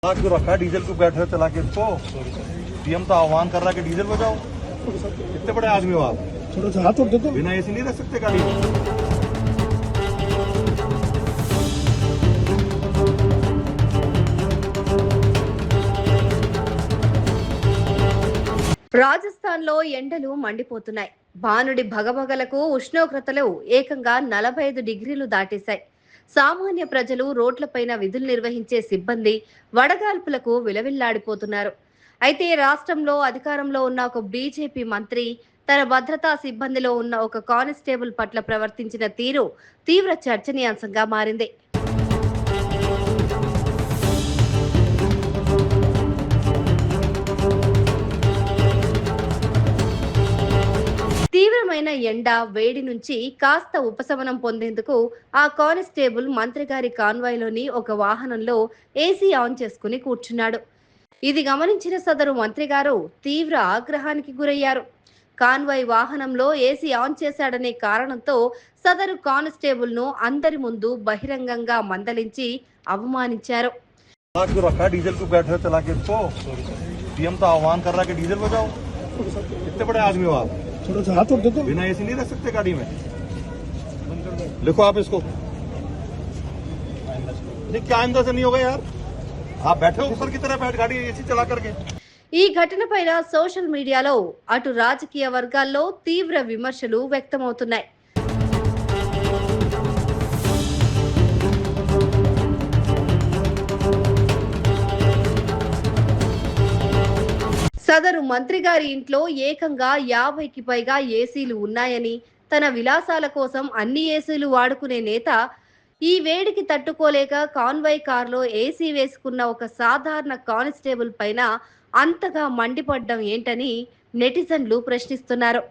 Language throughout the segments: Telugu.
क्यों रखा डीजल को बैठे चला के इसको। पीएम तो आह्वान कर रहा है कि डीजल बजाओ। कितने बड़े आदमी हो आप? थोड़ा सा हाथ दे दो। बिना एसी नहीं रह सकते गाड़ी में। రాజస్థాన్లో ఎండలు మండిపోతున్నాయి. భానుడి భగభగలకు ఉష్ణోగ్రతలు ఏకంగా 45 డిగ్రీలు దాటేశాయి. సామాన్య ప్రజలు రోడ్లపైన విధులు నిర్వహించే సిబ్బంది వడగాల్పులకు విలవిల్లాడిపోతున్నారు. అయితే రాష్ట్రంలో అధికారంలో ఉన్న ఒక బీజేపీ మంత్రి తన భద్రతా సిబ్బందిలో ఉన్న ఒక కానిస్టేబుల్ పట్ల ప్రవర్తించిన తీరు తీవ్ర చర్చనీయాంశంగా మారింది. తీవ్రమైన ఎండ వేడి నుంచి కాస్త ఉపశమనం పొందేందుకు ఆ కానిస్టేబుల్ మంత్రి గారి కాన్వాయ్లోని ఒక వాహనంలో ఏసీ ఆన్ చేసుకుని కూర్చున్నాడు. ఇది గమనించిన సదరు మంత్రి గారు తీవ్ర ఆగ్రహానికి గురయ్యారు. కాన్వాయ్ వాహనంలో ఏసీ ఆన్ చేశాడనే కారణంతో సదరు కానిస్టేబుల్ ను అందరి ముందు బహిరంగంగా మందలించి అవమానించారు. क्यों रखा डीजल को बैठे चला के इसको। पीएम तो आह्वान कर रहा है कि डीजल बजाओ। कितने बड़े आदमी हो आप? थोड़ा सा हाथ दे दो। बिना एसी नहीं रह सकते गाड़ी में। लिखो आप इसको। नहीं क्या आइंदा से नहीं होगा यार। आप बैठे हो ऊपर की तरह बैठ गाड़ी एसी चला करके। ఈ ఘటనపైన సోషల్ మీడియాలో అటు రాజకీయ వర్గాల్లో తీవ్ర విమర్శలు వ్యక్తమవుతున్నాయి. సదరు మంత్రి గారి ఇంట్లో ఏకంగా 50కి పైగా ఏసీలు ఉన్నాయని, తన విలాసాల కోసం అన్ని ఏసీలు వాడుకునే నేత ఈ వేడికి తట్టుకోలేక కాన్వాయ్ కారులో ఏసీ వేసుకున్న ఒక సాధారణ కానిస్టేబుల్ పైన అంతగా మండిపడ్డం ఏంటని నెటిజన్లు ప్రశ్నిస్తున్నారు.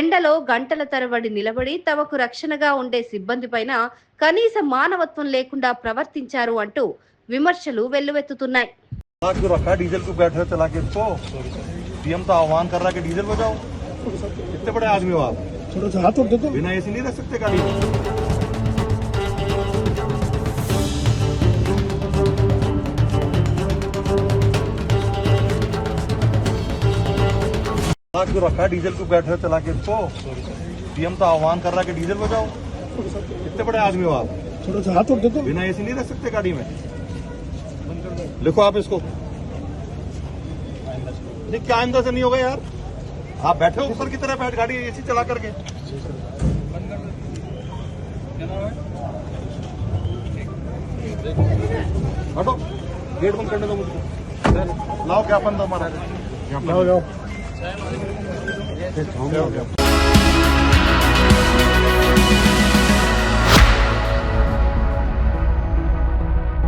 ఎండలో గంటల తరబడి నిలబడి తమకు రక్షణగా ఉండే సిబ్బంది పైన కనీస మానవత్వం లేకుండా ప్రవర్తించారు అంటూ విమర్శలు వెల్లువెత్తుతున్నాయి. क्यों रखा डीजल को बैठे चला के इसको। पीएम तो आह्वान कर रहा है कि डीजल बजाओ। कितने बड़े आदमी हो आप? थोड़ा सा हाथ दे दो। बिना एसी नहीं रह सकते गाड़ी में। क्यों रखा डीजल को बैठे चला के इसको। पीएम तो आह्वान कर रहा है कि डीजल बजाओ। कितने बड़े आदमी हो आप? थोड़ा सा हाथ दे दो। बिना एसी नहीं रह सकते गाड़ी में। लिखो आप इसको। नहीं क्या आइंदा से नहीं होगा यार। आप बैठे हो ऊपर की तरह बैठ गाड़ी एसी चला करके। हटो गेट बंद करने दो मुझको। लाओ ज्ञापन दो हमारा। जाओ जाओ।